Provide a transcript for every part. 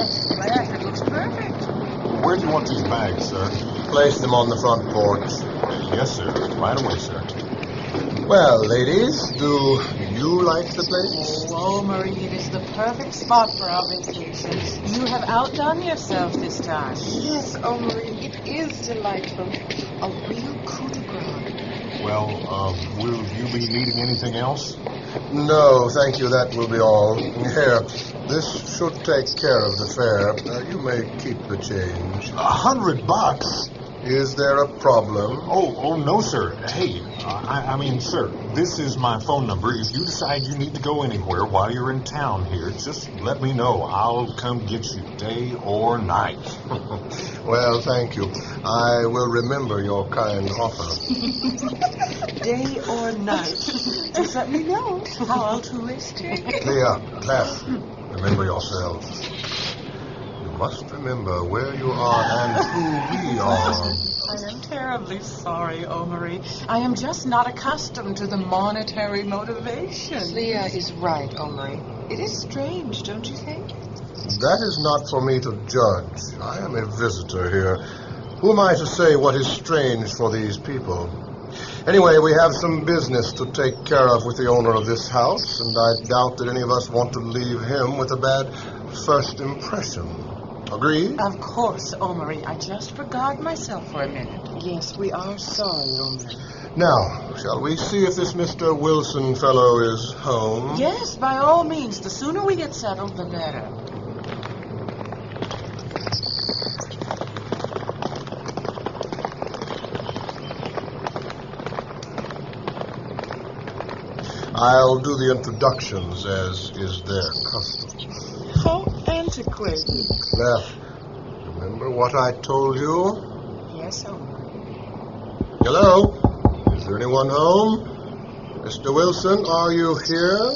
Yes, it looks perfect. Where do you want these bags, sir? Place them on the front porch. Yes, sir. Right away, sir. Well, ladies, do you like the place? Oh, Omerie, it is the perfect spot for our vacation. You have outdone yourself this time. Yes, Omerie, it is delightful. A real coup de grace. Well, will you be needing anything else? No, thank you. That will be all. Here, this should take care of the fare. You may keep the change. $100? Is there a problem? Oh, no, sir. Hey, I mean, sir, this is my phone number. If you decide you need to go anywhere while you're in town here, just let me know. I'll come get you day or night. Well, thank you. I will remember your kind offer. Day or night. Just let me know. How altruistic. Klia, Kleph, remember yourselves. You must remember where you are and who we are. I am terribly sorry, Omerie. I am just not accustomed to the monetary motivation. Klia is right, Omerie. It is strange, don't you think? That is not for me to judge. I am a visitor here. Who am I to say what is strange for these people? Anyway, we have some business to take care of with the owner of this house, and I doubt that any of us want to leave him with a bad first impression. Agreed? Of course, Omerie. I just forgot myself for a minute. Yes, we are sorry, Omerie. Now, shall we see if this Mr. Wilson fellow is home? Yes, by all means. The sooner we get settled, the better. I'll do the introductions as is their custom. How antiquated. Kleph, remember what I told you? Yes, Omerie. Hello? Is there anyone home? Mr. Wilson, are you here?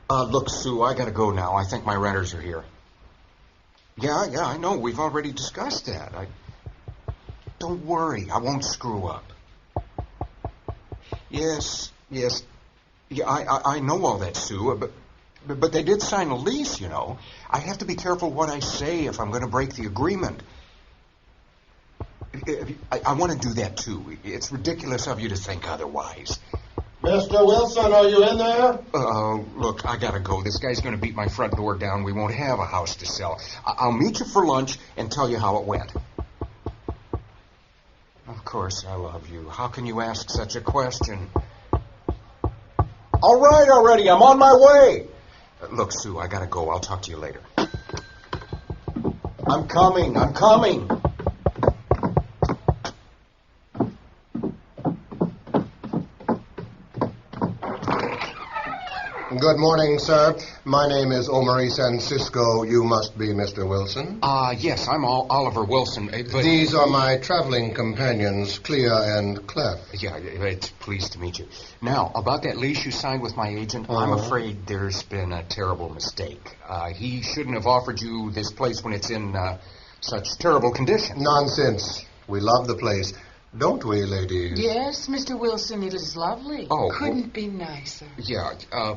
Look, Sue, I gotta go now. I think my renters are here. Yeah, I know. We've already discussed that. Don't worry. I won't screw up. Yes. Yeah, I know all that, Sue, but they did sign a lease, you know. I have to be careful what I say if I'm going to break the agreement. I want to do that, too. It's ridiculous of you to think otherwise. Mr. Wilson, are you in there? Look, I gotta go. This guy's gonna beat my front door down. We won't have a house to sell. I'll meet you for lunch and tell you how it went. Of course I love you. How can you ask such a question? All right already. I'm on my way. Look, Sue, I gotta go. I'll talk to you later. I'm coming. Good morning, sir. My name is Omerie Sancisco. You must be Mr. Wilson. Yes, I'm Oliver Wilson. But These are my traveling companions, Klia and Kleph. Yeah, it's pleased to meet you. Now, about that lease you signed with my agent, I'm afraid there's been a terrible mistake. He shouldn't have offered you this place when it's in such terrible condition. Nonsense. We love the place. Don't we, ladies? Yes, Mr. Wilson, it is lovely. Oh, Couldn't be nicer. Yeah,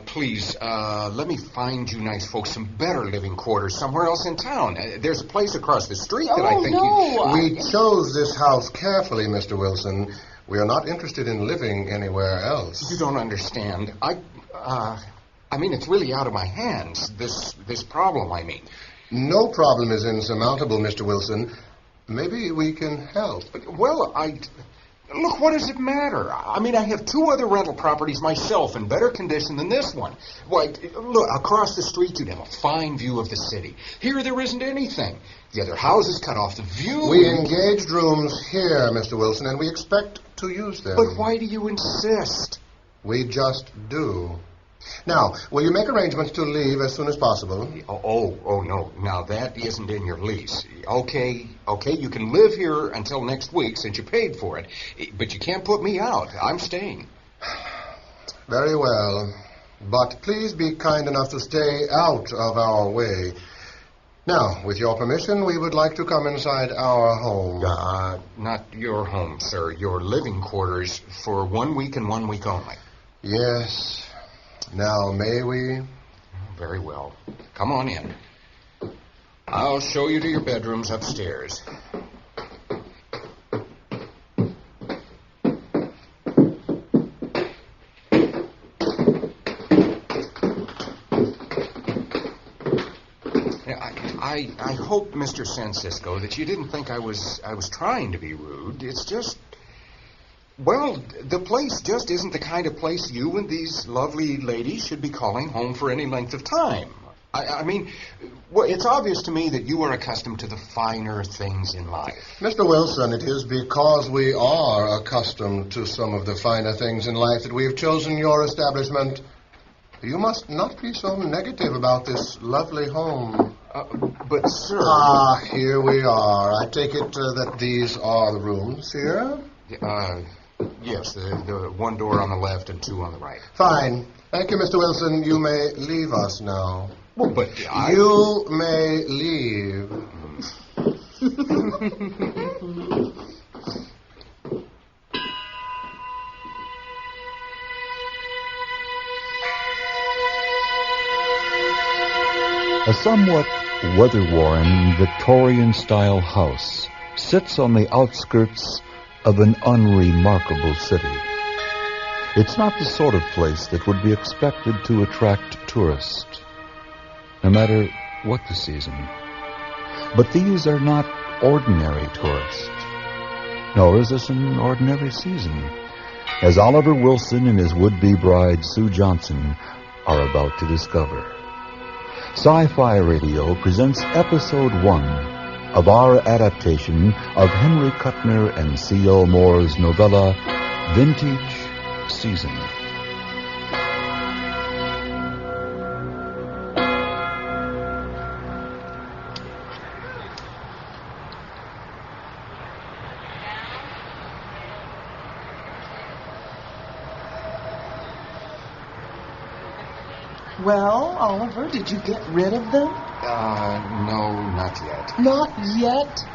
please, let me find you nice folks some better living quarters somewhere else in town. There's a place across the street that I think We chose this house carefully, Mr. Wilson. We are not interested in living anywhere else. You don't understand. I mean, it's really out of my hands, this problem, I mean. No problem is insurmountable, Mr. Wilson. Maybe we can help. Well, look, what does it matter? I mean, I have 2 other rental properties myself in better condition than this one. Why, look, across the street you'd have a fine view of the city. Here there isn't anything. The other houses cut off the view. We engaged rooms here, Mr. Wilson, and we expect to use them. But why do you insist? We just do. Now, will you make arrangements to leave as soon as possible? Oh, no. Now, that isn't in your lease. Okay, you can live here until next week since you paid for it. But you can't put me out. I'm staying. Very well. But please be kind enough to stay out of our way. Now, with your permission, we would like to come inside our home. Not your home, sir. Your living quarters for 1 week and 1 week only. Yes. Now, may we? Very well. Come on in. I'll show you to your bedrooms upstairs. I hope, Mr. Sancisco, that you didn't think I was trying to be rude. It's just, well, the place just isn't the kind of place you and these lovely ladies should be calling home for any length of time. I mean, well, it's obvious to me that you are accustomed to the finer things in life. Mr. Wilson, it is because we are accustomed to some of the finer things in life that we have chosen your establishment. You must not be so negative about this lovely home. But, sir... Here we are. I take it that these are the rooms here? Yes, the one door on the left and two on the right. Fine. Thank you, Mr. Wilson. You may leave us now. Well, but You may leave. A somewhat weather-worn Victorian-style house sits on the outskirts of an unremarkable city. It's not the sort of place that would be expected to attract tourists, no matter what the season. But these are not ordinary tourists, nor is this an ordinary season, as Oliver Wilson and his would-be bride Sue Johnson are about to discover. Sci-Fi Radio presents Episode 1 of our adaptation of Henry Kuttner and C.L. Moore's novella, Vintage Season. Well, Oliver, did you get rid of them? No, not yet. Not yet?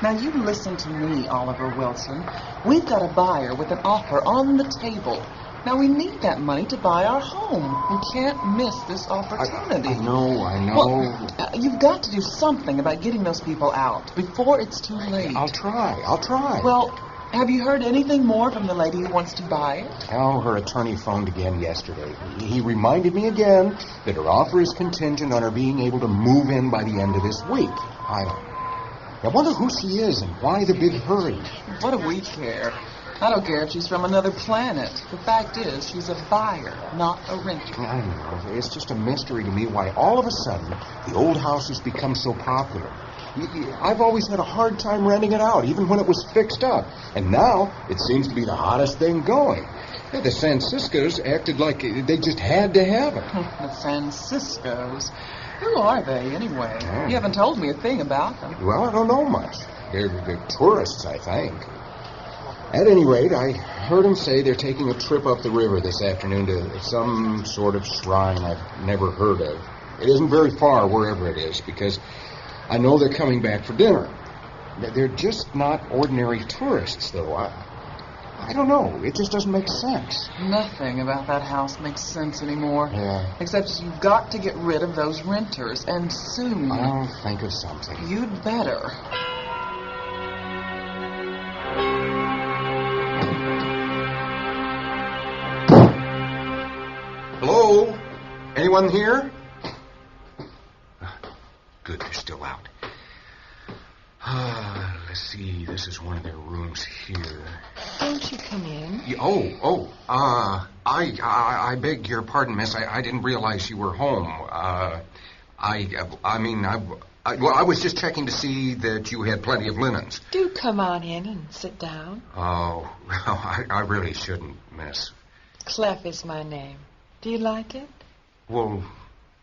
Now, you listen to me, Oliver Wilson. We've got a buyer with an offer on the table. Now, we need that money to buy our home. We can't miss this opportunity. I know. Well, you've got to do something about getting those people out before it's too late. I'll try. Well, have you heard anything more from the lady who wants to buy it? Oh, her attorney phoned again yesterday. He reminded me again that her offer is contingent on her being able to move in by the end of this week. I wonder who she is and why the big hurry. What do we care? I don't care if she's from another planet. The fact is, she's a buyer, not a renter. I know. It's just a mystery to me why all of a sudden the old house has become so popular. I've always had a hard time renting it out, even when it was fixed up. And now it seems to be the hottest thing going. The Sanciscos acted like they just had to have it. The Sanciscos? Who are they, anyway? You haven't told me a thing about them. Well, I don't know much. They're tourists, I think. At any rate, I heard them say they're taking a trip up the river this afternoon to some sort of shrine I've never heard of. It isn't very far, wherever it is, because I know they're coming back for dinner. They're just not ordinary tourists, though. I don't know. It just doesn't make sense. Nothing about that house makes sense anymore. Yeah. Except you've got to get rid of those renters, and soon. I'll think of something. You'd better. Hello? Anyone here? Good, they're still out. Let's see. This is one of their rooms here. Won't you come in? I beg your pardon, miss. I didn't realize you were home. I was just checking to see that you had plenty of linens. Do come on in and sit down. Oh, well, I really shouldn't, miss. Kleph is my name. Do you like it? Well,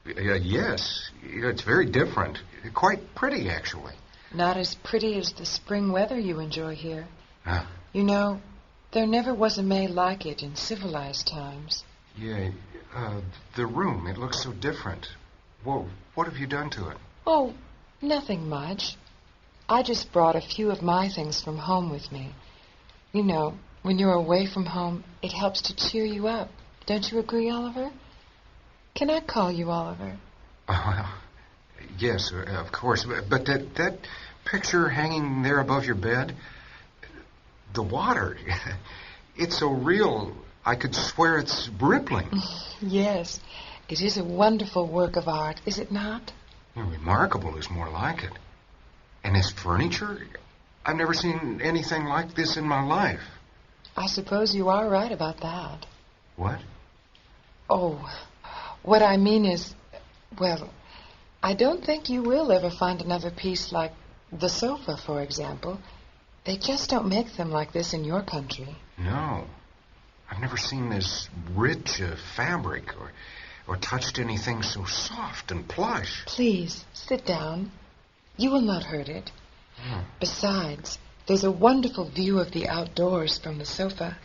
yes. It's very different. Quite pretty, actually. Not as pretty as the spring weather you enjoy here. Huh? You know, there never was a May like it in civilized times. Yeah, the room, it looks so different. Well, what have you done to it? Oh, nothing much. I just brought a few of my things from home with me. You know, when you're away from home, it helps to cheer you up. Don't you agree, Oliver? Can I call you Oliver? Well, yes, of course. But that picture hanging there above your bed, the water, it's so real, I could swear it's rippling. Yes, it is a wonderful work of art, is it not? Remarkable is more like it. And this furniture, I've never seen anything like this in my life. I suppose you are right about that. What? Oh, what I mean is, well, I don't think you will ever find another piece like the sofa, for example. They just don't make them like this in your country. No. I've never seen this rich fabric or touched anything so soft and plush. Please, sit down. You will not hurt it. Besides, there's a wonderful view of the outdoors from the sofa.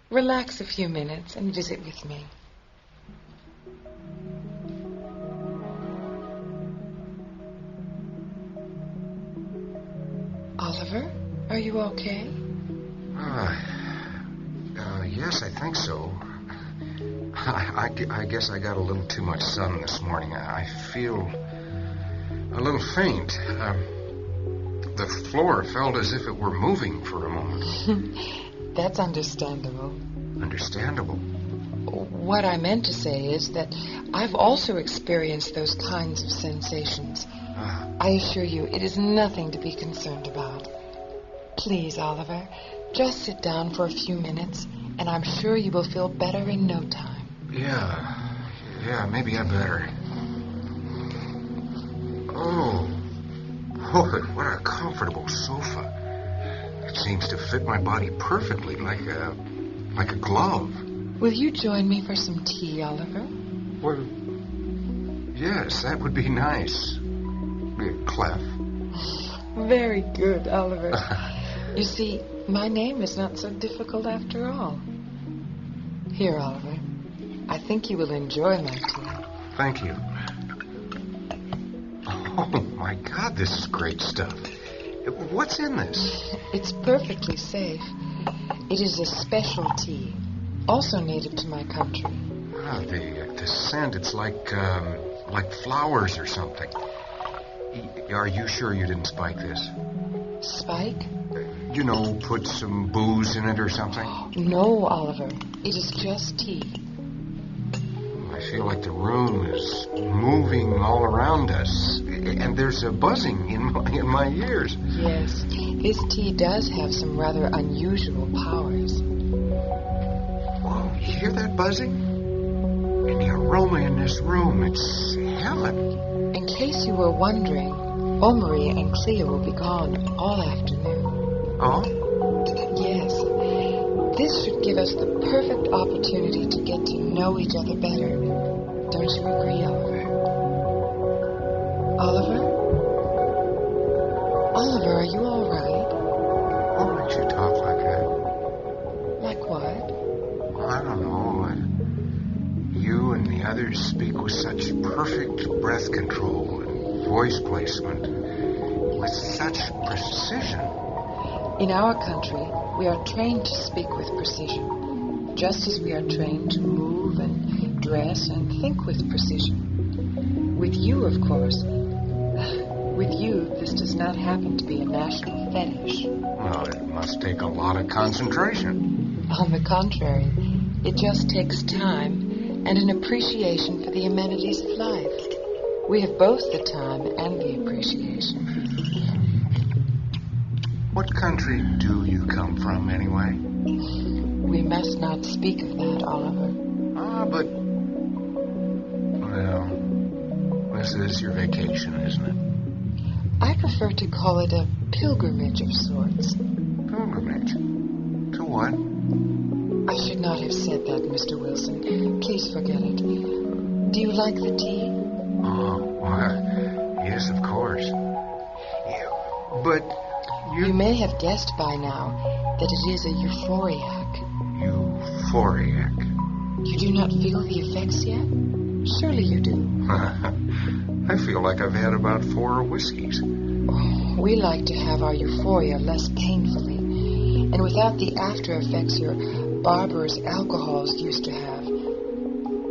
Relax a few minutes and visit with me. Oliver, are you okay? Yes, I think so. I guess I got a little too much sun this morning. I feel a little faint. The floor felt as if it were moving for a moment. That's understandable. Understandable? What I meant to say is that I've also experienced those kinds of sensations. I assure you, it is nothing to be concerned about. Please, Oliver, just sit down for a few minutes, and I'm sure you will feel better in no time. Yeah, maybe I better. Oh, boy, what a comfortable sofa. It seems to fit my body perfectly, like a glove. Will you join me for some tea, Oliver? Well, yes, that would be nice. Kleph. Very good, Oliver. You see, my name is not so difficult after all. Here, Oliver. I think you will enjoy my tea. Thank you. Oh, my God, this is great stuff. What's in this? It's perfectly safe. It is a special tea, also native to my country. The scent, it's like flowers or something. Are you sure you didn't spike this? Spike? Put some booze in it or something? No, Oliver. It is just tea. I feel like the room is moving all around us, and there's a buzzing in my ears. Yes, this tea does have some rather unusual powers. Well, you hear that buzzing? And the aroma in this room, it's heaven. In case you were wondering, Omerie and Klia will be gone all afternoon. Oh? Yes. This should give us the perfect opportunity to get to know each other better. Don't you agree, Oliver? Oliver? Oliver, are you all right? What makes you talk like that? Like what? Well, I don't know. You and the others speak with such perfect breath control and voice placement, with such precision. In our country, we are trained to speak with precision, just as we are trained to move and dress and think with precision. With you, of course. With you, this does not happen to be a national fetish. Well, it must take a lot of concentration. On the contrary, it just takes time and an appreciation for the amenities of life. We have both the time and the appreciation. What country do you come from, anyway? We must not speak of that, Oliver. But... Well, this is your vacation, isn't it? I prefer to call it a pilgrimage of sorts. Pilgrimage? To what? I should not have said that, Mr. Wilson. Please forget it. Do you like the tea? Oh, well, yes, of course. Yeah, but You may have guessed by now that it is a euphoriac. Euphoriac? You do not feel the effects yet? Surely you do. I feel like I've had about 4 whiskeys. Oh, we like to have our euphoria less painfully, and without the after effects your barbarous alcohols used to have.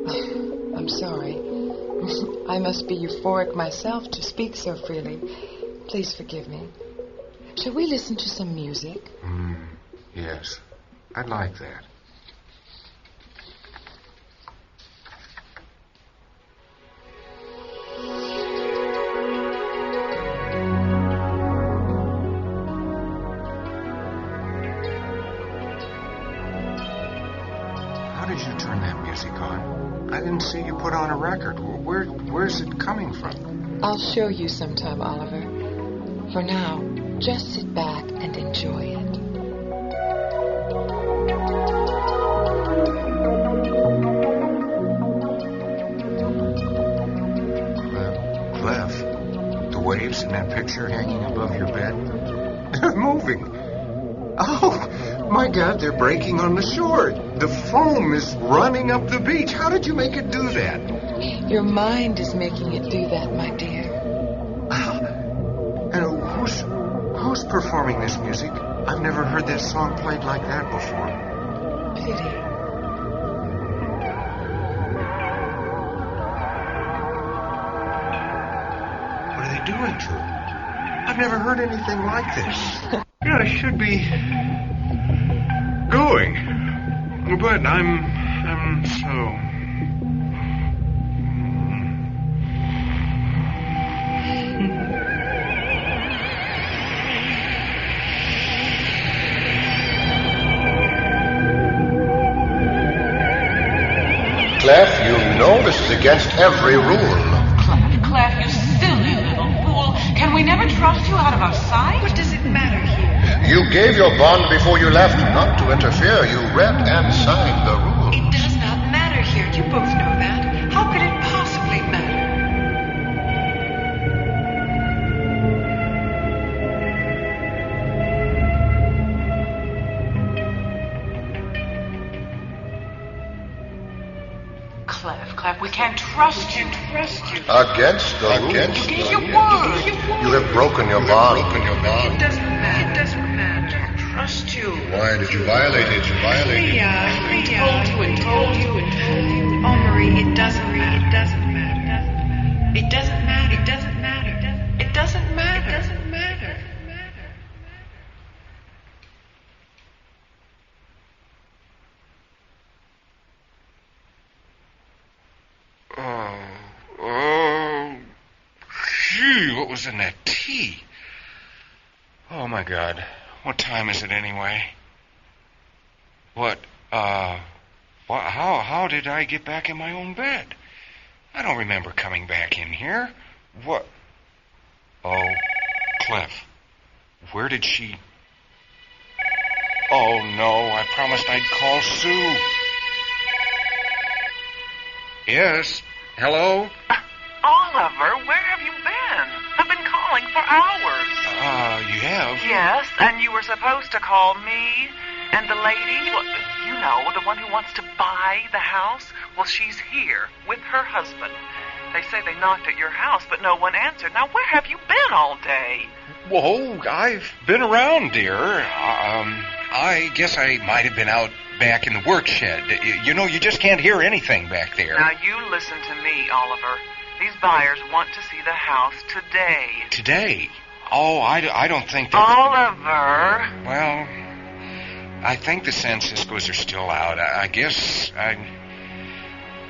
I'm sorry. I must be euphoric myself to speak so freely. Please forgive me. Shall we listen to some music? Yes. I'd like that. How did you turn that music on? I didn't see you put on a record. Where's it coming from? I'll show you sometime, Oliver. For now, just sit back and enjoy it. Kleph, the waves in that picture hanging above your bed, they're moving. Oh, my God, they're breaking on the shore. The foam is running up the beach. How did you make it do that? Your mind is making it do that, my dear. And who's performing this music? I've never heard that song played like that before. Pity. What are they doing to it? I've never heard anything like this. Yeah, I should be going, but I'm so... Kleph, you know this is against every rule. Kleph, you silly little fool. Can we never trust you out of our sight? What does it matter here? You gave your bond before you left, not to interfere. You read and signed the rules. It does not matter here. You both know that. How could it possibly matter? Kleph, we can't trust you. Against the rules. You gave your word. You have broken your bond. It doesn't matter. I don't trust you. Why did you violate it? I told you. Omerie, it doesn't matter. It doesn't matter. Gee, what was in that tea? Oh, my God. What time is it anyway? How did I get back in my own bed? I don't remember coming back in here. What? Oh, Kleph. Where did she... Oh, no, I promised I'd call Sue. Yes, hello? Oliver, where have you been? I've been calling for hours. You have? Yes, and you were supposed to call me and the lady, well, you know, the one who wants to buy the house. Well, she's here with her husband. They say they knocked at your house, but no one answered. Now, where have you been all day? Whoa, I've been around, dear. I guess I might have been out back in the work shed. You know, you just can't hear anything back there. Now, you listen to me, Oliver. These buyers want to see the house today. Today? Oh, I don't think that... Oliver! Well, I think the Sanciscos are still out. I guess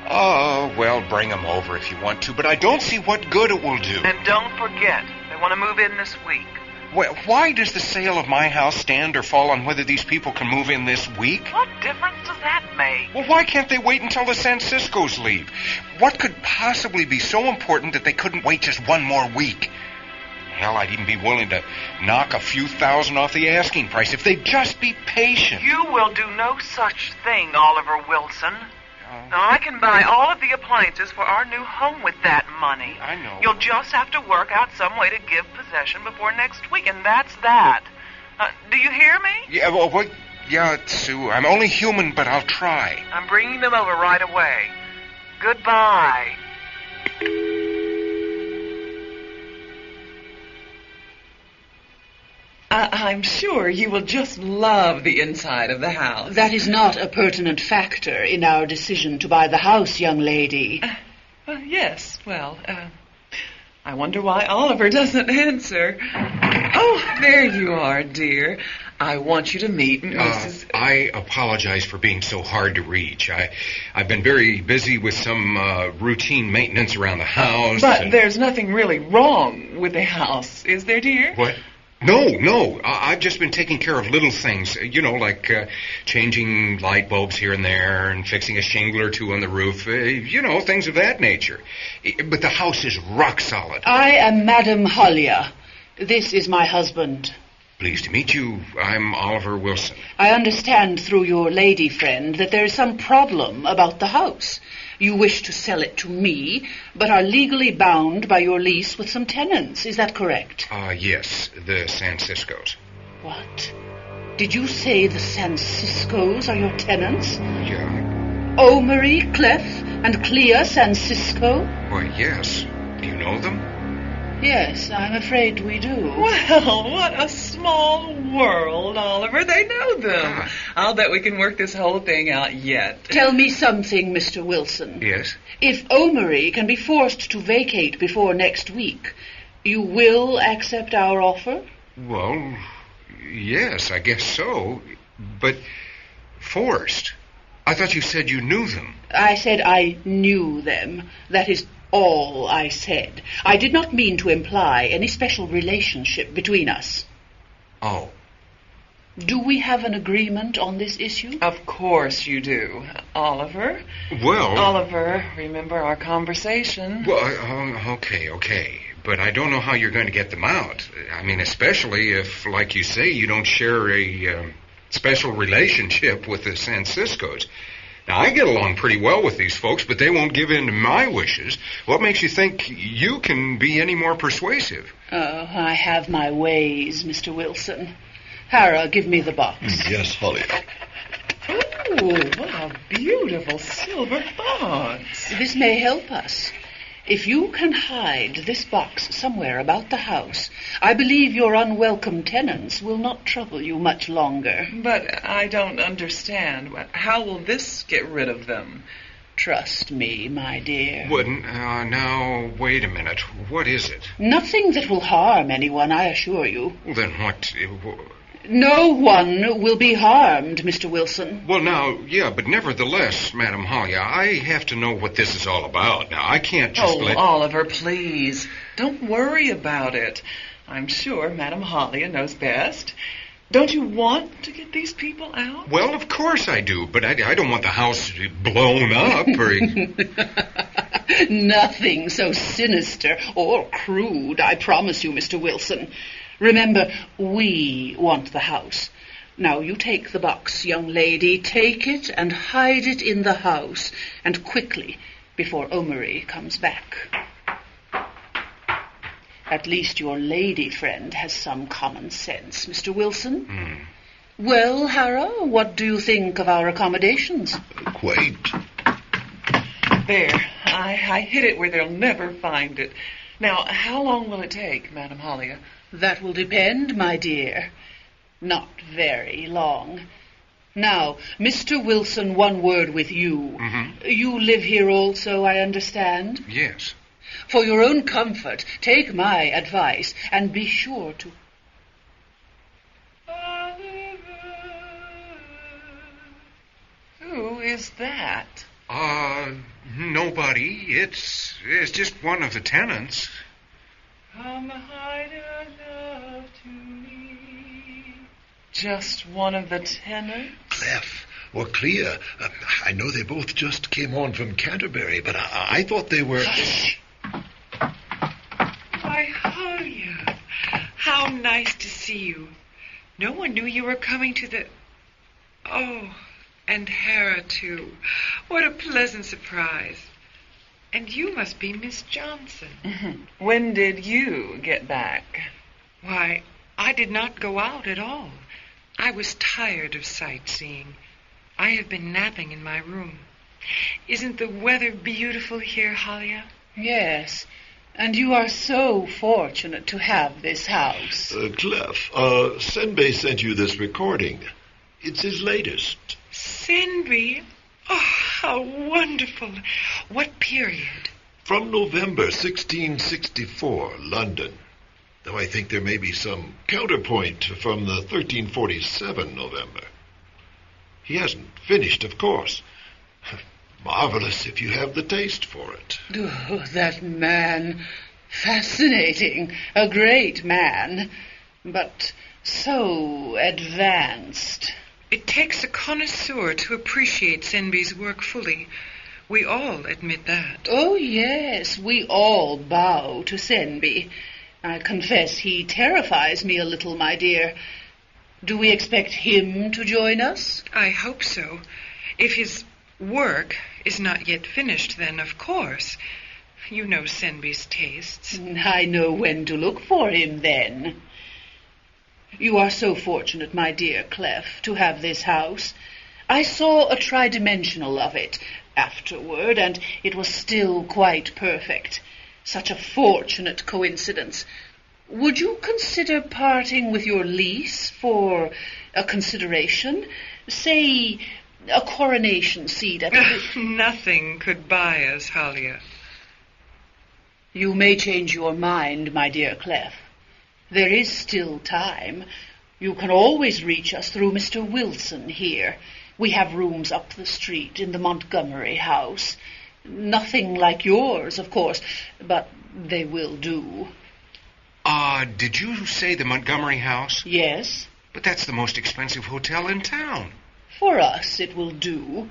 Oh, well, bring them over if you want to, but I don't see what good it will do. And don't forget, they want to move in this week. Well, why does the sale of my house stand or fall on whether these people can move in this week? What difference does that make? Well, why can't they wait until the Sanciscos leave? What could possibly be so important that they couldn't wait just one more week? Hell, I'd even be willing to knock a few thousand off the asking price if they'd just be patient. You will do no such thing, Oliver Wilson. Now, I can buy all of the appliances for our new home with that money. I know. You'll just have to work out some way to give possession before next week, and that's that. Do you hear me? Yeah, well, yeah, Sue, I'm only human, but I'll try. I'm bringing them over right away. Goodbye. I'm sure you will just love the inside of the house. That is not a pertinent factor in our decision to buy the house, young lady. Yes, well, I wonder why Oliver doesn't answer. Oh, there you are, dear. I want you to meet Mrs. I apologize for being so hard to reach. I've been very busy with some routine maintenance around the house. But there's nothing really wrong with the house, is there, dear? What? No. I've just been taking care of little things, like changing light bulbs here and there and fixing a shingle or two on the roof, things of that nature. But the house is rock solid. I am Madame Hollia. This is my husband. Pleased to meet you. I'm Oliver Wilson. I understand through your lady friend that there is some problem about the house. You wish to sell it to me, but are legally bound by your lease with some tenants. Is that correct? Yes, the Sanciscos. What? Did you say the Sanciscos are your tenants? Yeah. Omerie, Kleph, and Klia Sancisco? Why, yes. Do you know them? Yes, I'm afraid we do. Well, what a small world, Oliver. They know them. I'll bet we can work this whole thing out yet. Tell me something, Mr. Wilson. Yes? If Omerie can be forced to vacate before next week, you will accept our offer? Well, yes, I guess so. But forced? I thought you said you knew them. I said I knew them. That is all I said. I did not mean to imply any special relationship between us. Oh. Do we have an agreement on this issue? Of course you do. Oliver? Well... Oliver, remember our conversation? Well, okay. But I don't know how you're going to get them out. I mean, especially if, like you say, you don't share a special relationship with the Sanciscos. Now, I get along pretty well with these folks, but they won't give in to my wishes. What makes you think you can be any more persuasive? Oh, I have my ways, Mr. Wilson. Hara, give me the box. Yes, Holly. Oh, what a beautiful silver box. This may help us. If you can hide this box somewhere about the house, I believe your unwelcome tenants will not trouble you much longer. But I don't understand. How will this get rid of them? Trust me, my dear. Well, now, wait a minute. What is it? Nothing that will harm anyone, I assure you. Well, then what... No one will be harmed, Mr. Wilson. Well, now, yeah, but nevertheless, Madame Hollia, I have to know what this is all about. Now, I can't just let... Oliver, please. Don't worry about it. I'm sure Madame Hollia knows best. Don't you want to get these people out? Well, of course I do, but I don't want the house blown up or... Nothing so sinister or crude, I promise you, Mr. Wilson. Remember, we want the house. Now, you take the box, young lady. Take it and hide it in the house, and quickly, before Omerie comes back. At least your lady friend has some common sense, Mr. Wilson. Well, Hara, what do you think of our accommodations? Quite. There. I hid it where they'll never find it. Now, how long will it take, Madame Hollia? That will depend, my dear. Not very long. Now, Mr. Wilson, one word with you. You live here also, I understand? Yes. For your own comfort, take my advice and be sure to... Who is that? Nobody. It's just one of the tenants. Come hide your love to me. Just one of the tenants? Kleph or Klia. I know they both just came on from Canterbury, but I thought they were... Hush. Why, Hollia, how nice to see you. No one knew you were coming to the... Oh, and Hera, too. What a pleasant surprise. And you must be Miss Johnson. When did you get back? Why, I did not go out at all. I was tired of sightseeing. I have been napping in my room. Isn't the weather beautiful here, Hollia? Yes, And you are so fortunate to have this house. Kleph, Senbei sent you this recording. It's his latest. Senbei? Oh, how wonderful. What period? From November 1664, London. Though I think there may be some counterpoint from the 1347 November. He hasn't finished, of course. Marvelous if you have the taste for it. Oh, that man. Fascinating. A great man. But so advanced. It takes a connoisseur to appreciate Senbei's work fully. We all admit that. Oh, yes, we all bow to Senbei. I confess he terrifies me a little, my dear. Do we expect him to join us? I hope so. If his work is not yet finished, then of course. You know Senbei's tastes. I know when to look for him, then. You are so fortunate, my dear Kleph, to have this house. I saw a tridimensional of it afterward, and it was still quite perfect. Such a fortunate coincidence. Would you consider parting with your lease for a consideration? Say, a coronation seat at the... Nothing could buy us, Halia. You may change your mind, my dear Kleph. There is still time. You can always reach us through Mr. Wilson here. We have rooms up the street in the Montgomery house. Nothing like yours, of course, but they will do. Did you say the Montgomery house? Yes. But that's the most expensive hotel in town. For us, it will do.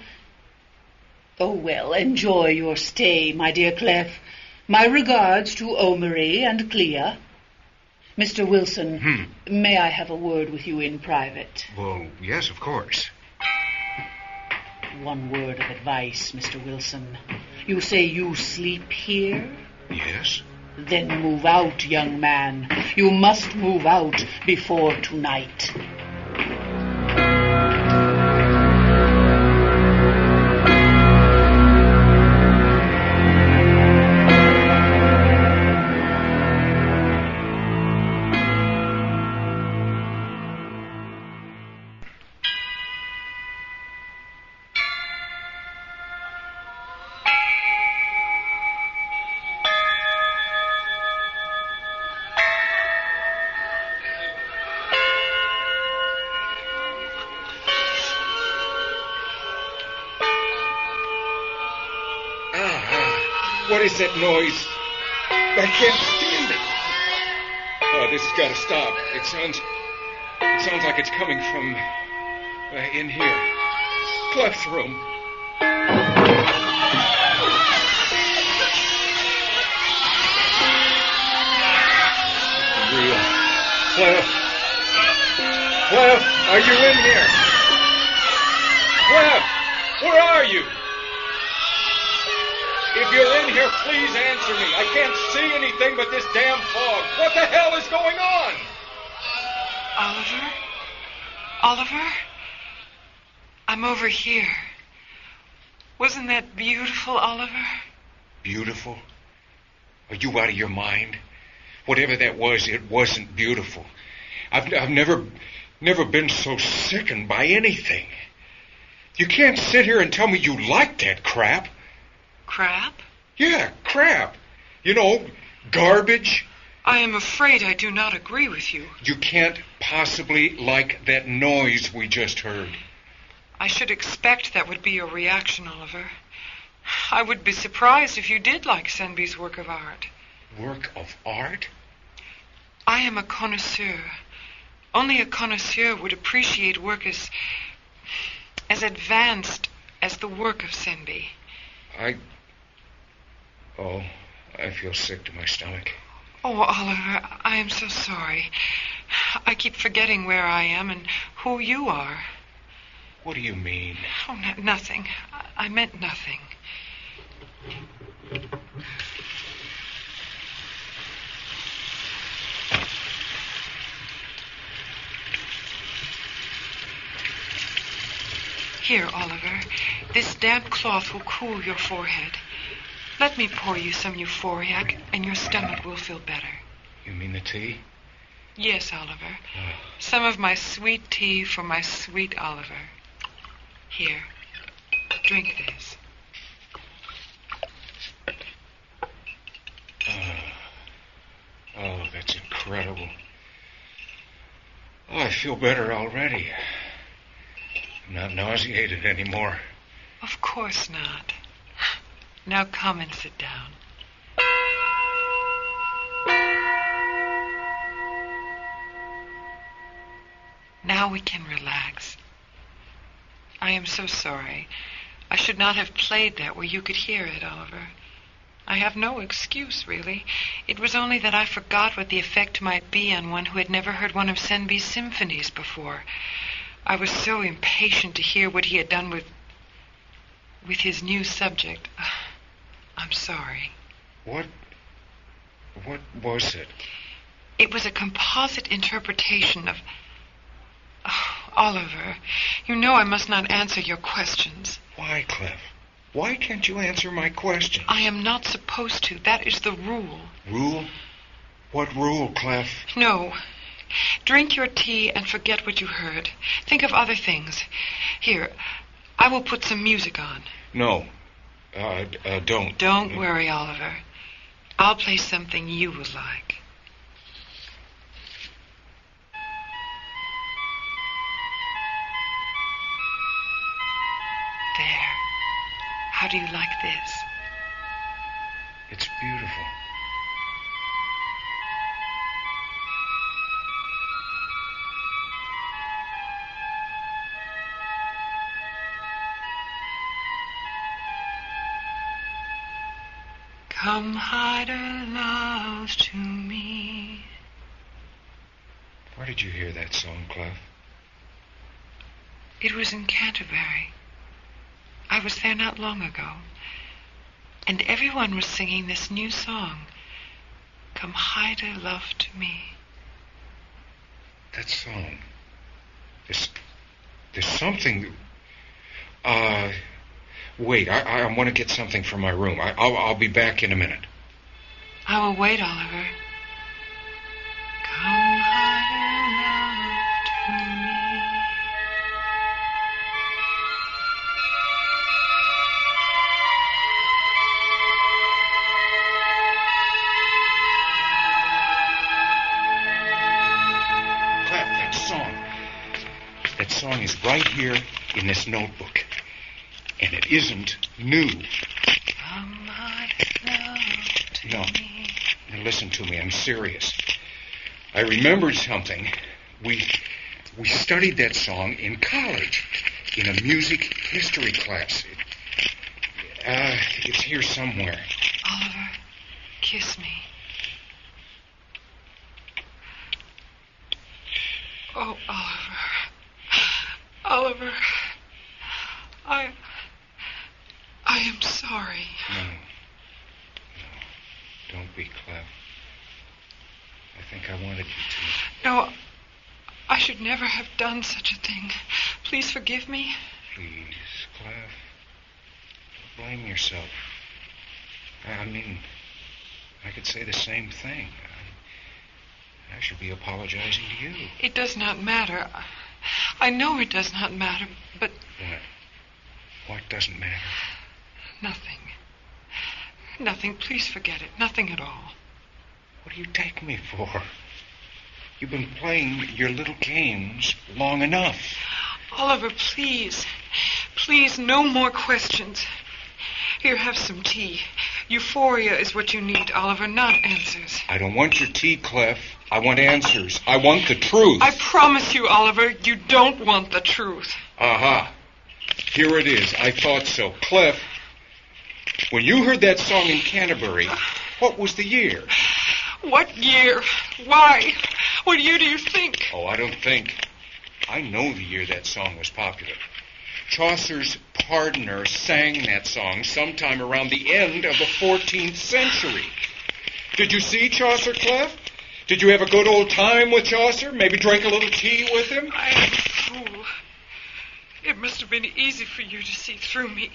Oh, well, enjoy your stay, my dear Kleph. My regards to Omerie and Klia. Mr. Wilson, may I have a word with you in private? Well, yes, of course. One word of advice, Mr. Wilson. You say you sleep here? Yes. Then move out, young man. You must move out before tonight. What is that noise? I can't stand it. Oh, this has got to stop. It sounds like it's coming from in here. Kleph's room. Real. Kleph. Kleph, are you in here? Kleph, where are you? If you're in here, please answer me. I can't see anything but this damn fog. What the hell is going on? Oliver? Oliver? I'm over here. Wasn't that beautiful, Oliver? Beautiful? Are you out of your mind? Whatever that was, it wasn't beautiful. I've never been so sickened by anything. You can't sit here and tell me you like that crap. Crap? Yeah, crap. You know, garbage. I am afraid I do not agree with you. You can't possibly like that noise we just heard. I should expect that would be your reaction, Oliver. I would be surprised if you did like Senbei's work of art. Work of art? I am a connoisseur. Only a connoisseur would appreciate work as advanced as the work of Senbei. I feel sick to my stomach. Oh, Oliver, I am so sorry. I keep forgetting where I am and who you are. What do you mean? Oh, nothing. I meant nothing. Here, Oliver. This damp cloth will cool your forehead. Let me pour you some euphoriac, and your stomach will feel better. You mean the tea? Yes, Oliver. Some of my sweet tea for my sweet Oliver. Here, drink this. Oh, that's incredible. Oh, I feel better already. I'm not nauseated anymore. Of course not. Now come and sit down. Now we can relax. I am so sorry. I should not have played that where you could hear it, Oliver. I have no excuse, really. It was only that I forgot what the effect might be on one who had never heard one of Senby's symphonies before. I was so impatient to hear what he had done with his new subject. I'm sorry. What was it? It was a composite interpretation of... Oh, Oliver, you know I must not answer your questions. Why, Kleph? Why can't you answer my questions? I am not supposed to. That is the rule. Rule? What rule, Kleph? No. Drink your tea and forget what you heard. Think of other things. Here, I will put some music on. No. Don't. Don't worry, Oliver. I'll play something you will like. There. How do you like this? It's beautiful. Come hider, love, to me. Where did you hear that song, Kleph? It was in Canterbury. I was there not long ago. And everyone was singing this new song. Come hider, love, to me. That song. There's something... Wait, I want to get something from my room. I'll be back in a minute. I will wait, Oliver. Come hider, love, to me. Kleph, that song is right here in this notebook. And it isn't new. No. Now listen to me. I'm serious. I remembered something. We studied that song in college, in a music history class. It's here somewhere. Oliver, kiss me. Oh, Oliver. Oliver, I am sorry. No. Don't be, Kleph. I think I wanted you to. No, I should never have done such a thing. Please forgive me. Please, Kleph. Don't blame yourself. I mean, I could say the same thing. I should be apologizing to you. It does not matter. I know it does not matter, but... What doesn't matter? Nothing. Nothing. Please forget it. Nothing at all. What do you take me for? You've been playing your little games long enough. Oliver, please. Please, no more questions. Here, have some tea. Euphoria is what you need, Oliver, not answers. I don't want your tea, Kleph. I want answers. I want the truth. I promise you, Oliver, you don't want the truth. Aha. Here it is. I thought so. Kleph, when you heard that song in Canterbury, what was the year? What year? Why? What year do you think? Oh, I don't think. I know the year that song was popular. Chaucer's Pardoner sang that song sometime around the end of the 14th century. Did you see Chaucer, Kleph? Did you have a good old time with Chaucer? Maybe drink a little tea with him? I am a fool. It must have been easy for you to see through me.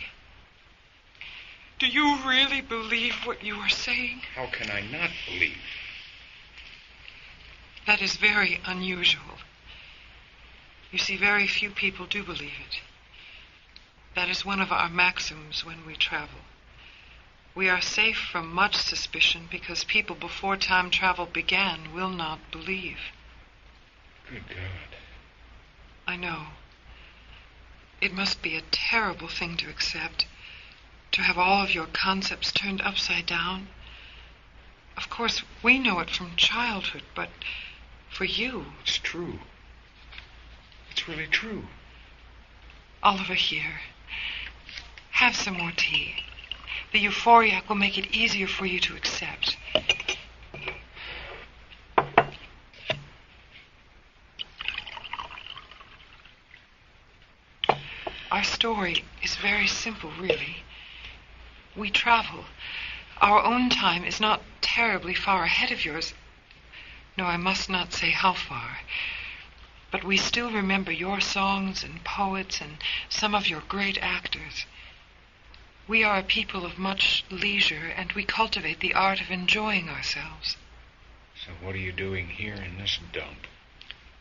Do you really believe what you are saying? How can I not believe? That is very unusual. You see, very few people do believe it. That is one of our maxims when we travel. We are safe from much suspicion because people before time travel began will not believe. Good God. I know. It must be a terrible thing to accept, to have all of your concepts turned upside down. Of course, we know it from childhood, but for you... It's true. It's really true. Oliver, here. Have some more tea. The euphoriac will make it easier for you to accept. Our story is very simple, really. We travel. Our own time is not terribly far ahead of yours. No, I must not say how far. But we still remember your songs and poets and some of your great actors. We are a people of much leisure, and we cultivate the art of enjoying ourselves. So what are you doing here in this dump?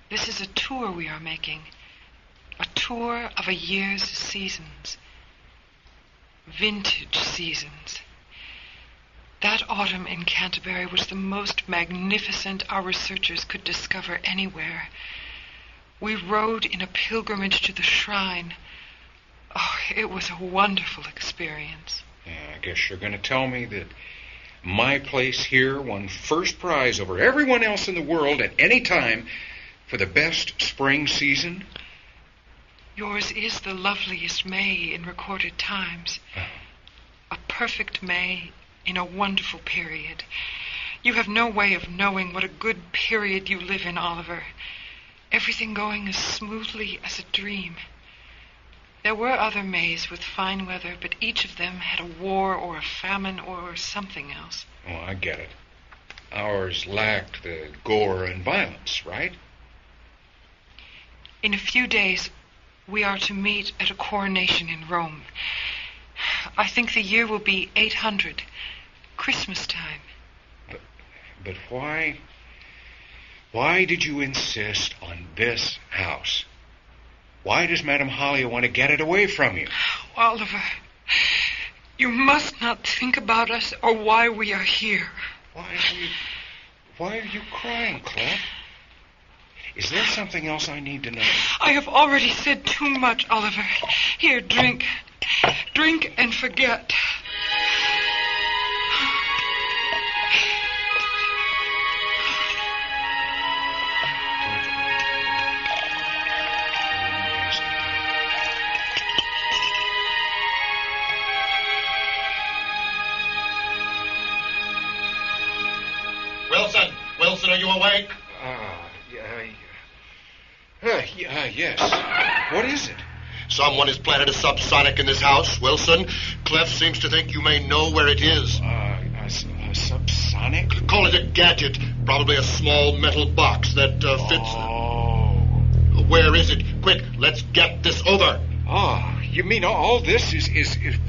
This is a tour we are making. A tour of a year's seasons. Vintage seasons. That autumn in Canterbury was the most magnificent our researchers could discover anywhere. We rode in a pilgrimage to the shrine. Oh, it was a wonderful experience. Yeah, I guess you're going to tell me that my place here won first prize over everyone else in the world at any time for the best spring season? Yours is the loveliest May in recorded times. A perfect May in a wonderful period. You have no way of knowing what a good period you live in, Oliver. Everything going as smoothly as a dream. There were other Mays with fine weather, but each of them had a war or a famine or something else. Oh, I get it. Ours lacked the gore and violence, right? In a few days, we are to meet at a coronation in Rome. I think the year will be 800, Christmas time. But why? Why did you insist on this house? Why does Madame Halia want to get it away from you? Oliver, you must not think about us or why we are here. Why are you crying, Kleph? Is there something else I need to know? I have already said too much, Oliver. Here, drink. Drink and forget. Wilson, are you awake? Yes. What is it? Someone has planted a subsonic in this house, Wilson. Kleph seems to think you may know where it is. A subsonic? Call it a gadget. Probably a small metal box that fits... Oh. Where is it? Quick, let's get this over. Oh, you mean all this is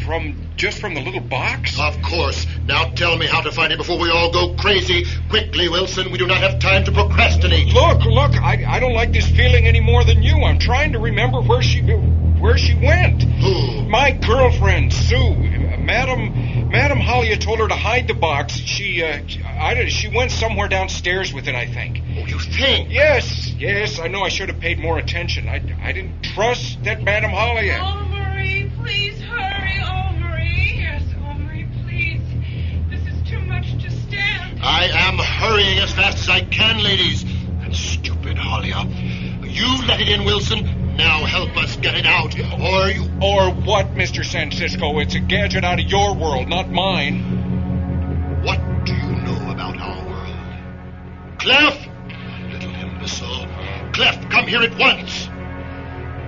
from the little box? Of course. Now tell me how to find it before we all go crazy. Quickly, Wilson. We do not have time to procrastinate. Look, I don't like this feeling any more than you. I'm trying to remember where she went. Who? My girlfriend, Sue. Madame Halia told her to hide the box. She went somewhere downstairs with it, I think. Oh, you think? Yes, I know I should have paid more attention. I didn't trust that Madame Halia. Omerie, please hurry, Omerie. Yes, Omerie, please. This is too much to stand. I am hurrying as fast as I can, ladies. That stupid Halia. You let it in, Wilson. Now help us get it out, or you... Or what, Mr. Sancisco? It's a gadget out of your world, not mine. What do you know about our world? Kleph! Little imbecile. Kleph, come here at once.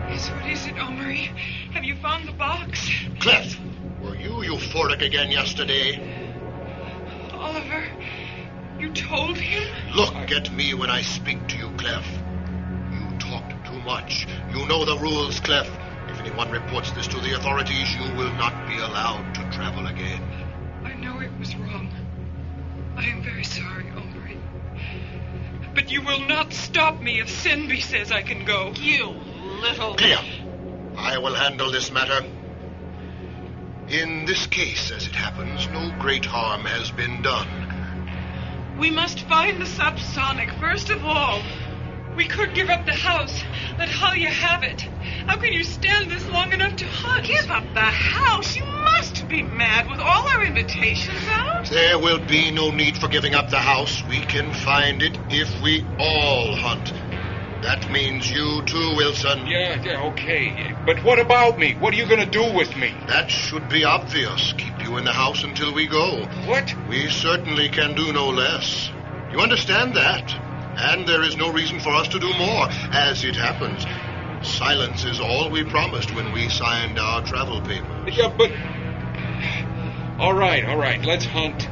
Yes, what is it, Omerie? Have you found the box? Kleph, were you euphoric again yesterday? Oliver, you told him? Look at me when I speak to you, Kleph. You talked too much. You know the rules, Kleph. If If anyone reports this to the authorities, you will not be allowed to travel again. I know it was wrong. I am very sorry, Omerie. But you will not stop me if Senby says I can go. You little... Klia, I will handle this matter. In this case, as it happens, no great harm has been done. We must find the subsonic, first of all. We could give up the house. Let Halia have it. How can you stand this long enough to hunt? Give up the house? You must be mad with all our invitations out. There will be no need for giving up the house. We can find it if we all hunt. That means you too, Wilson. Yeah, okay. But what about me? What are you going to do with me? That should be obvious. Keep you in the house until we go. What? We certainly can do no less. You understand that? And there is no reason for us to do more. As it happens, silence is all we promised when we signed our travel papers. Yeah, but... All right. Let's hunt.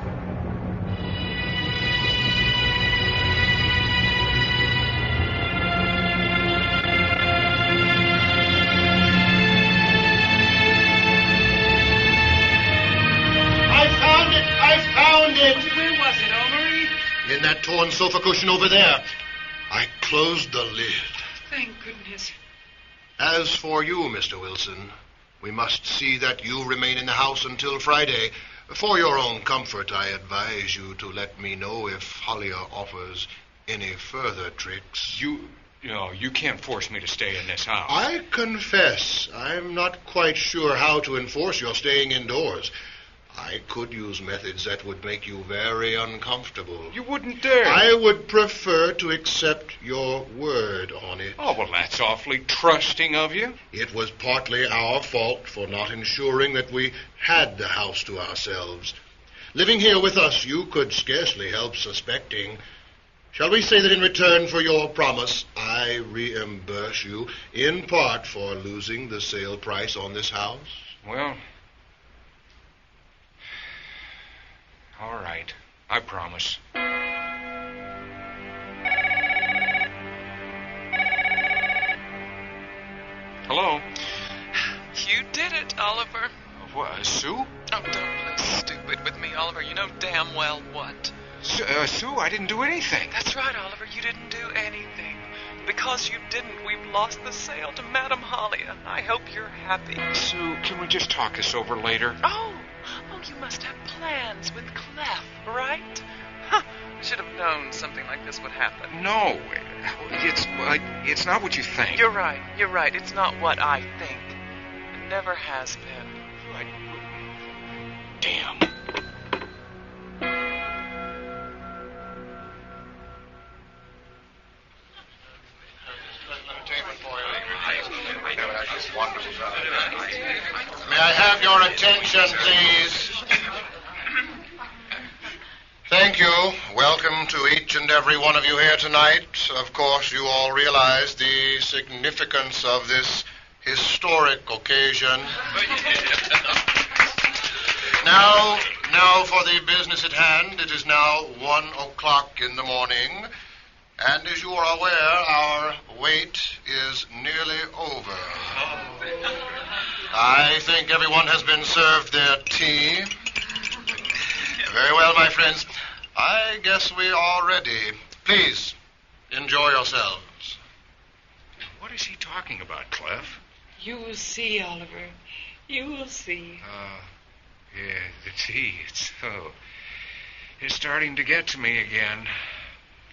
I found it! Where was it, Omerie? In that torn sofa cushion over there. I closed the lid. Thank goodness. As for you, Mr. Wilson, we must see that you remain in the house until Friday. For your own comfort, I advise you to let me know if Halia offers any further tricks. You can't force me to stay in this house. I confess, I'm not quite sure how to enforce your staying indoors. I could use methods that would make you very uncomfortable. You wouldn't dare. I would prefer to accept your word on it. Oh, well, that's awfully trusting of you. It was partly our fault for not ensuring that we had the house to ourselves. Living here with us, you could scarcely help suspecting. Shall we say that in return for your promise, I reimburse you in part for losing the sale price on this house? Well... all right. I promise. Hello? You did it, Oliver. What, Sue? Oh, don't play stupid with me, Oliver. You know damn well what. Sue, I didn't do anything. That's right, Oliver. You didn't do anything. Because you didn't, we've lost the sale to Madame Halia. I hope you're happy. Sue, can we just talk this over later? Oh, you must have plans with Kleph, right? Huh. Should have known something like this would happen. No, it's not what you think. You're right. It's not what I think. It never has been. Damn. May I have your attention, please? Thank you. Welcome to each and every one of you here tonight. Of course, you all realize the significance of this historic occasion. Now for the business at hand. It is now 1 o'clock in the morning. And as you are aware, our wait is nearly over. I think everyone has been served their tea. Very well, my friends. I guess we are ready. Please, enjoy yourselves. What is he talking about, Kleph? You will see, Oliver. You will see. Yeah, the tea. It's starting to get to me again.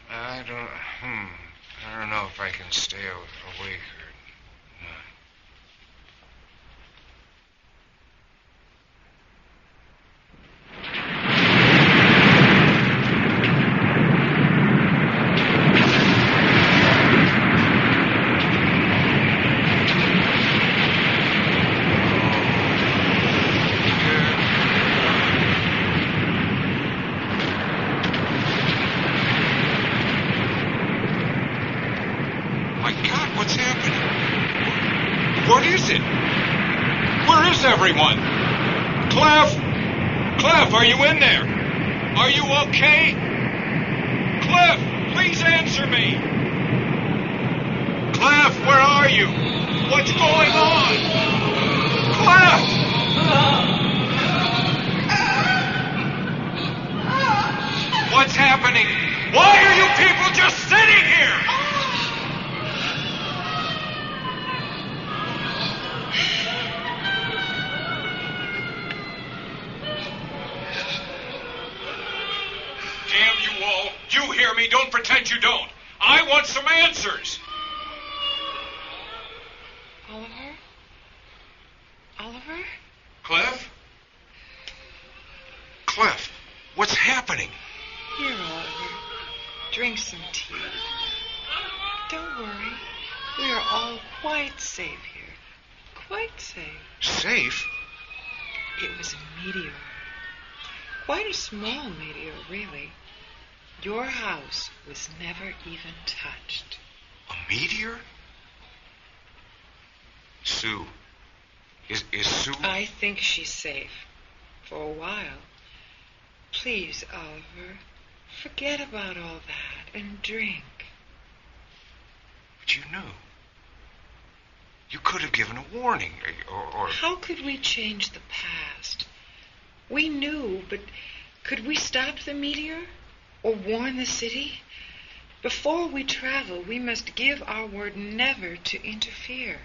I don't know if I can stay awake or not. What's happening? What is it? Where is everyone? Kleph, are you in there? Are you okay? Kleph, please answer me. Kleph, where are you? What's going on? Kleph! What's happening? Why are you people just sitting here? Damn you all. You hear me. Don't pretend you don't. I want some answers. Oliver? Oliver? Kleph? Kleph, what's happening? Here, Oliver. Drink some tea. Don't worry. We are all quite safe here. Quite safe. Safe? It was a meteor. Quite a small meteor, really. Your house was never even touched. A meteor? Sue. Is Sue... I think she's safe. For a while. Please, Oliver, forget about all that and drink. But you knew. You could have given a warning, or... How could we change the past? We knew, but could we stop the meteor? Or warn the city? Before we travel, we must give our word never to interfere.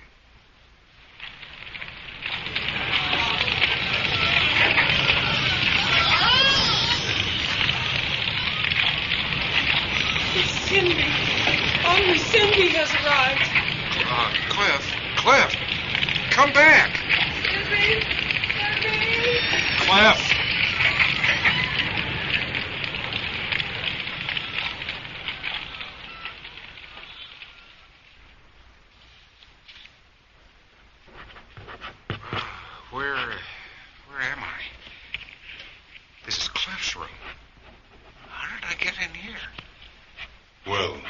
It's Cindy. Only Cindy has arrived. Kleph, come back. Cindy. Kleph. Where am I? This is Kleph's room. How did I get in here? Well,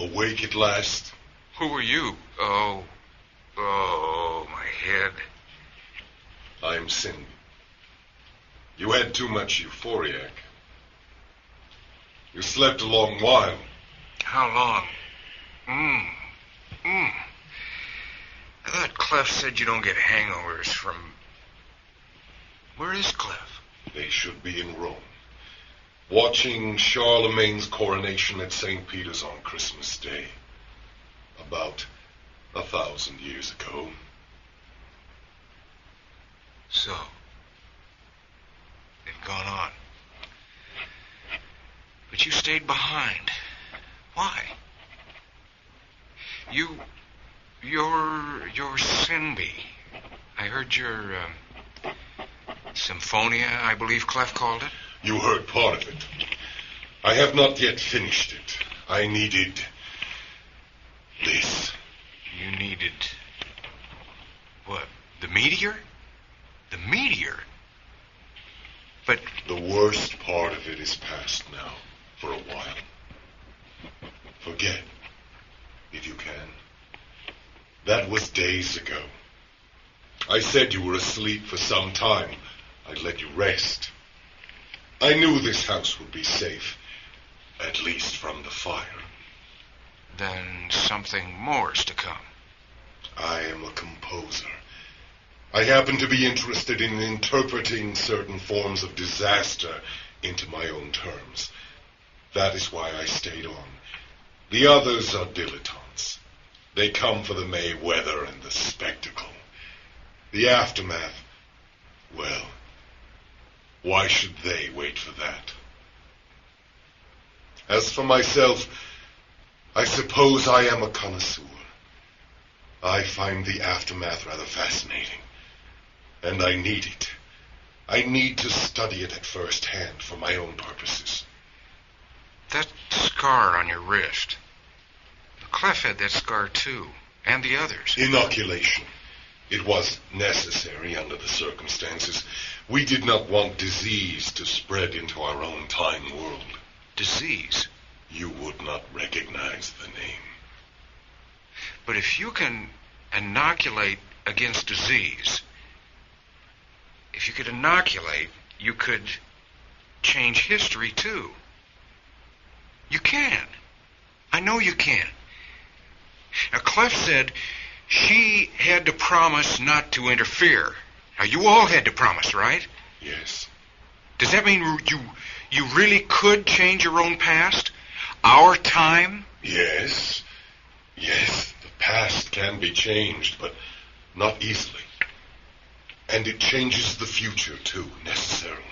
awake at last? Who are you? Oh, my head. I'm Cindy. You had too much euphoriac. You slept a long while. How long? I thought Kleph said you don't get hangovers from... Where is Kleph? They should be in Rome, watching Charlemagne's coronation at St. Peter's on Christmas Day. About 1,000 years ago. So, they've gone on. But you stayed behind. Why? You're Cindy. I heard your, Symphonia, I believe Kleph called it. You heard part of it. I have not yet finished it. I needed this. You needed... what? The meteor? The meteor? But... The worst part of it is past now, for a while. Forget, if you can. That was days ago. I said you were asleep for some time. I'd let you rest. I knew this house would be safe, at least from the fire. Then something more is to come. I am a composer. I happen to be interested in interpreting certain forms of disaster into my own terms. That is why I stayed on. The others are dilettantes. They come for the May weather and the spectacle. The aftermath, well, why should they wait for that? As for myself, I suppose I am a connoisseur. I find the aftermath rather fascinating. And I need it. I need to study it at first hand for my own purposes. That scar on your wrist. Kleph had that scar too, and the others. Inoculation. It was necessary under the circumstances. We did not want disease to spread into our own time world. Disease? You would not recognize the name. But if you can inoculate against disease, if you could inoculate, you could change history too. You can. I know you can. Now, Kleph said She had to promise not to interfere. Now, you all had to promise, right? Yes. Does that mean you really could change your own past? Our time? Yes. Yes, the past can be changed, but not easily. And it changes the future, too, necessarily.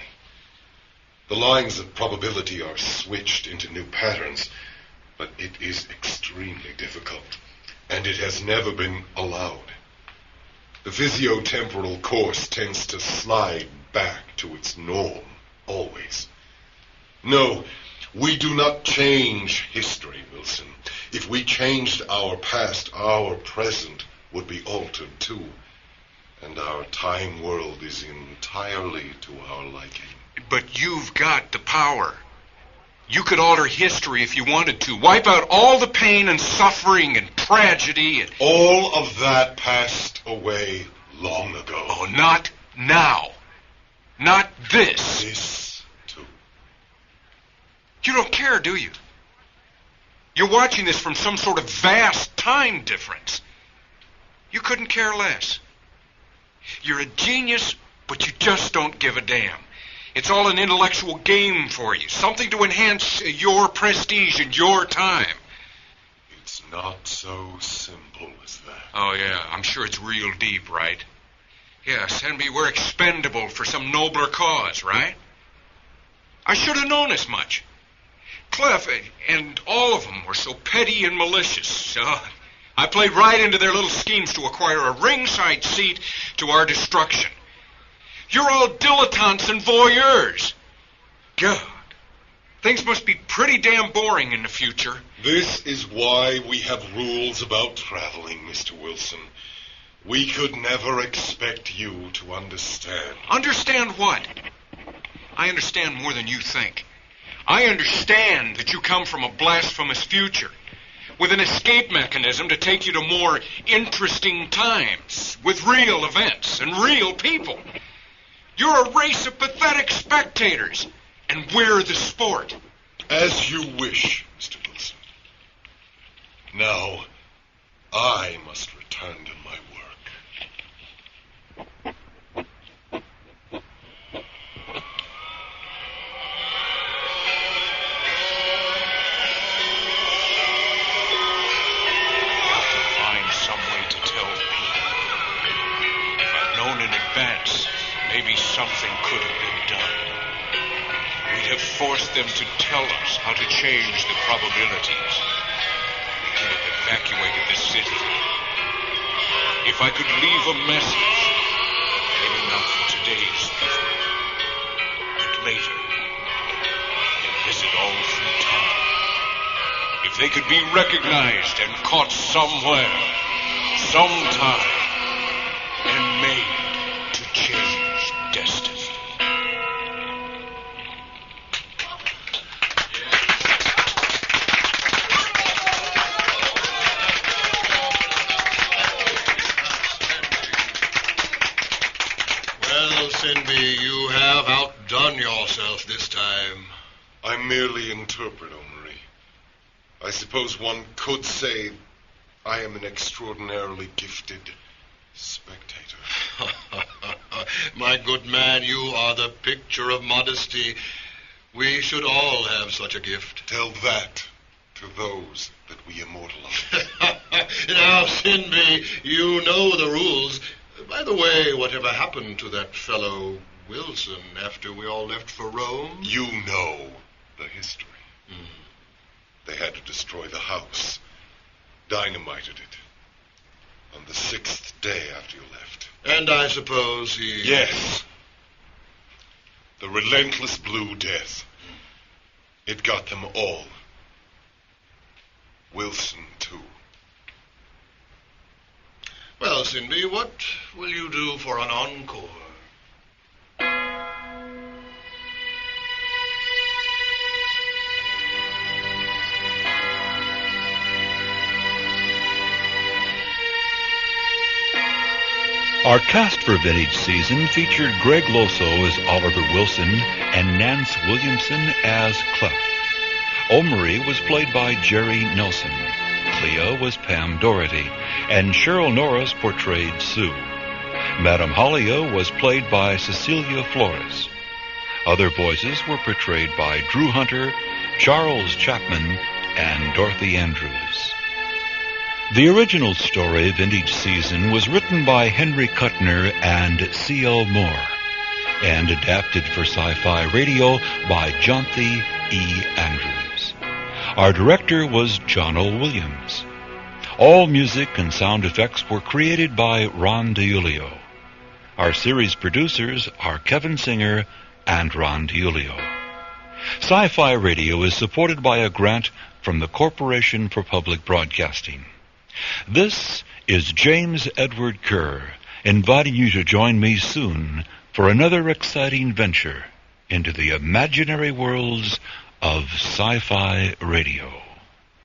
The lines of probability are switched into new patterns, but it is extremely difficult, and it has never been allowed. The physiotemporal course tends to slide back to its norm, always. No, we do not change history, Wilson. If we changed our past, our present would be altered too. And our time world is entirely to our liking. But you've got the power. You could alter history if you wanted to. Wipe out all the pain and suffering and tragedy and... All of that passed away long ago. Oh, not now. Not this. This, too. You don't care, do you? You're watching this from some sort of vast time difference. You couldn't care less. You're a genius, but you just don't give a damn. It's all an intellectual game for you, something to enhance your prestige and your time. It's not so simple as that. Oh, yeah, I'm sure it's real deep, right? Yes, and we're expendable for some nobler cause, right? I should have known as much. Kleph and all of them were so petty and malicious. So I played right into their little schemes to acquire a ringside seat to our destruction. You're all dilettantes and voyeurs. God, things must be pretty damn boring in the future. This is why we have rules about traveling, Mr. Wilson. We could never expect you to understand. Understand what? I understand more than you think. I understand that you come from a blasphemous future, with an escape mechanism to take you to more interesting times, with real events and real people. You're a race of pathetic spectators, and we're the sport. As you wish, Mr. Wilson. Now, I must return to my work. Maybe something could have been done. We'd have forced them to tell us how to change the probabilities. We could have evacuated the city. If I could leave a message, maybe not for today's people, but later, and visit all through time. If they could be recognized and caught somewhere, sometime, and made to change destiny. Well, Sinby, you have outdone yourself this time. I merely interpret, Omerie. I suppose one could say I am an extraordinarily gifted spectator. My good man, you are the picture of modesty. We should all have such a gift. Tell that to those that we immortalize. Now, Sinby, you know the rules. By the way, whatever happened to that fellow Wilson after we all left for Rome? You know the history. They had to destroy the house. Dynamited it. On the 6th day after you left. And I suppose he... Yes. The relentless Blue Death. It got them all. Wilson, too. Well, Sinby, what will you do for an encore? Our cast for Vintage Season featured Greg Loso as Oliver Wilson and Nance Williamson as Kleph. Omerie was played by Jerry Nelson. Clia was Pam Doherty, and Cheryl Norris portrayed Sue. Madame Hollyho was played by Cecilia Flores. Other voices were portrayed by Drew Hunter, Charles Chapman, and Dorothy Andrews. The original story, Vintage Season, was written by Henry Kuttner and C.L. Moore, and adapted for Sci-Fi Radio by Jonathan E. Andrews. Our director was John O. Williams. All music and sound effects were created by Ron DiUlio. Our series producers are Kevin Singer and Ron DiUlio. Sci-Fi Radio is supported by a grant from the Corporation for Public Broadcasting. This is James Edward Kerr, inviting you to join me soon for another exciting venture into the imaginary worlds of Sci-Fi Radio.